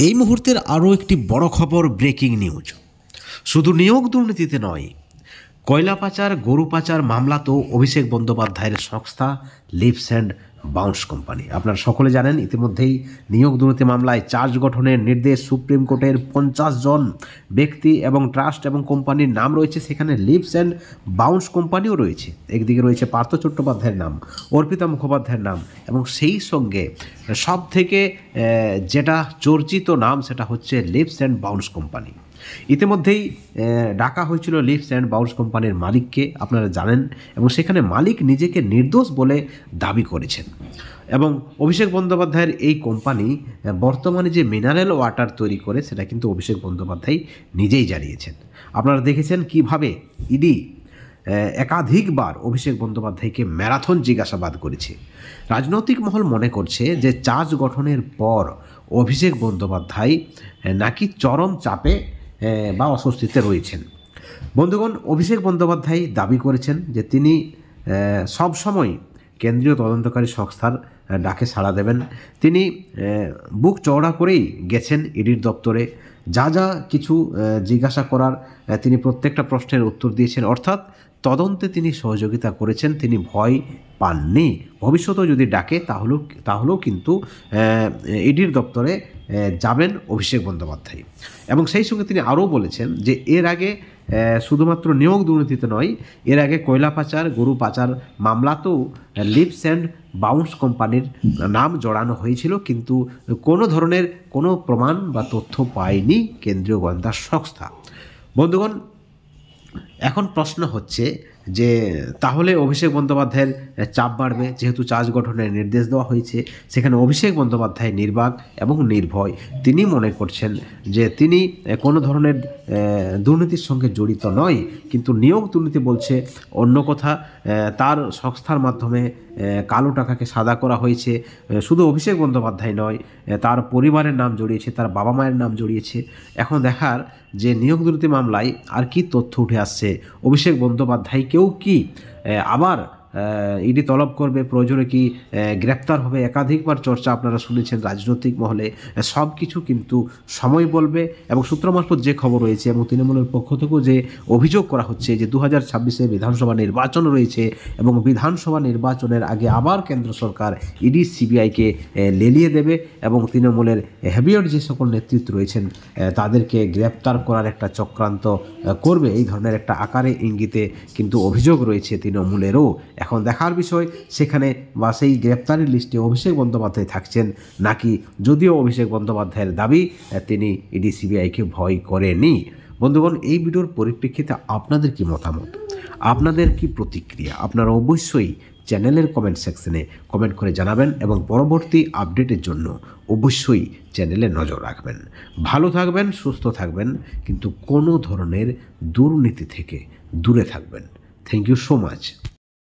এই মুহূর্তের আরও একটি বড় খবর, ব্রেকিং নিউজ। শুধু নিয়োগ দুর্নীতিতে নয়, কয়লা পাচার, গরু পাচার মামলাতেও অভিষেক বন্দ্যোপাধ্যায়ের সংস্থা লিভস অ্যান্ড বাউন্স কোম্পানি। আপনারা সকলে জানেন ইতিমধ্যেই নিয়োগ দুর্নীতি মামলায় চার্জ গঠনের নির্দেশ সুপ্রিম কোর্টের। 50 জন ব্যক্তি এবং ট্রাস্ট এবং কোম্পানির নাম রয়েছে, সেখানে লিভস অ্যান্ড বাউন্স কোম্পানিও রয়েছে। একদিকে রয়েছে পার্থ চট্টোপাধ্যায়ের নাম, অর্পিতা মুখোপাধ্যায়ের নাম, এবং সেই সঙ্গে সব থেকে যেটা চর্চিত নাম সেটা হচ্ছে লিভস অ্যান্ড বাউন্স কোম্পানি। ইতিমধ্যেই ডাকা হয়েছিল লিভস অ্যান্ড বাউন্স কোম্পানির মালিককে, আপনারা জানেন, এবং সেখানে মালিক নিজেকে নির্দোষ বলে দাবি করেছেন। এবং অভিষেক বন্দ্যোপাধ্যায়ের এই কোম্পানি বর্তমানে যে মিনারেল ওয়াটার তৈরি করে সেটা কিন্তু অভিষেক বন্দ্যোপাধ্যায় নিজেই জানিয়েছেন। আপনারা দেখেছেন কিভাবে ইডি একাধিকবার অভিষেক বন্দ্যোপাধ্যায়কে ম্যারাথন জিজ্ঞাসাবাদ করেছে। রাজনৈতিক মহল মনে করছে যে চার্জ গঠনের পর অভিষেক বন্দ্যোপাধ্যায় নাকি চরম চাপে বা অস্বস্তিতে রয়েছেন। বন্ধুগণ, অভিষেক বন্দ্যোপাধ্যায় দাবি করেছেন যে তিনি সব সময় কেন্দ্রীয় তদন্তকারী সংস্থার ডাকে সাড়া দেবেন। তিনি বুক চওড়া করেই গেছেন ইডির দপ্তরে, যা যা কিছু জিজ্ঞাসা করার তিনি প্রত্যেকটা প্রশ্নের উত্তর দিয়েছেন। অর্থাৎ তদন্তে তিনি সহযোগিতা করেছেন, তিনি ভয় পাননি। ভবিষ্যতেও যদি ডাকে তাহলেও কিন্তু ইডির দপ্তরে যাবেন অভিষেক বন্দ্যোপাধ্যায়। এবং সেই সঙ্গে তিনি আরও বলেছেন যে এর আগে শুধুমাত্র নিয়োগ দুর্নীতিতে নয়, এর আগে কয়লা পাচার, গরু পাচার মামলাতেও লিভস অ্যান্ড বাউন্স কোম্পানির নাম জড়ানো হয়েছিল, কিন্তু কোনো ধরনের কোনো প্রমাণ বা তথ্য পায়নি কেন্দ্রীয় গোয়েন্দা সংস্থা। বন্ধুগণ, এখন প্রশ্ন হচ্ছে যে তাহলে অভিষেক বন্দ্যোপাধ্যায়ের চাপ বাড়বে, যেহেতু চার্জ গঠনের নির্দেশ দেওয়া হয়েছে। সেখানে অভিষেক বন্দ্যোপাধ্যায় নির্বাক এবং নির্ভয়। তিনি মনে করছেন যে তিনি কোনো ধরনের দুর্নীতির সঙ্গে জড়িত নয়, কিন্তু নিয়োগ দুর্নীতি বলছে অন্য কথা। তার সংস্থার মাধ্যমে কালো টাকাকে সাদা করা হয়েছে। শুধু অভিষেক বন্দ্যোপাধ্যায় নয়, তার পরিবারের নাম জড়িয়েছে, তার বাবা মায়ের নাম জড়িয়েছে। এখন দেখার যে নিয়োগ দুর্নীতি মামলায় আর কি তথ্য উঠে আসছে, অভিষেক বন্দ্যোপাধ্যায়কেও কি আবার ইডি তলব করবে, প্রয়োজনে কি গ্রেপ্তার হবে। একাধিকবার চর্চা আপনারা শুনেছেন রাজনৈতিক মহলে। সব কিছু কিন্তু সময় বলবে। এবং সূত্র মারফত যে খবর রয়েছে এবং তৃণমূলের পক্ষ থেকেও যে অভিযোগ করা হচ্ছে যে 2026 বিধানসভা নির্বাচন রয়েছে এবং বিধানসভা নির্বাচনের আগে আবার কেন্দ্র সরকার ইডি সিবিআইকে লেলিয়ে দেবে এবং তৃণমূলের হেভিওর যে সকল নেতৃত্ব রয়েছেন তাদেরকে গ্রেপ্তার করার একটা চক্রান্ত করবে, এই ধরনের একটা আকারে ইঙ্গিতে কিন্তু অভিযোগ রয়েছে তৃণমূলেরও। এখন দেখার বিষয় সেখানে বা সেই গ্রেপ্তারের লিস্টে অভিষেক বন্দ্যোপাধ্যায় থাকছেন নাকি। যদিও অভিষেক বন্দ্যোপাধ্যায়ের দাবি তিনি ইডি সিবিআইকে ভয় করেনি। বন্ধুগণ, এই ভিডিওর পরিপ্রেক্ষিতে আপনাদের কি মতামত, আপনাদের কি প্রতিক্রিয়া, আপনারা অবশ্যই চ্যানেলের কমেন্ট সেকশনে কমেন্ট করে জানাবেন এবং পরবর্তী আপডেটের জন্য অবশ্যই চ্যানেলে নজর রাখবেন। ভালো থাকবেন, সুস্থ থাকবেন, কিন্তু কোনো ধরনের দুর্নীতি থেকে দূরে থাকবেন। Thank you so much.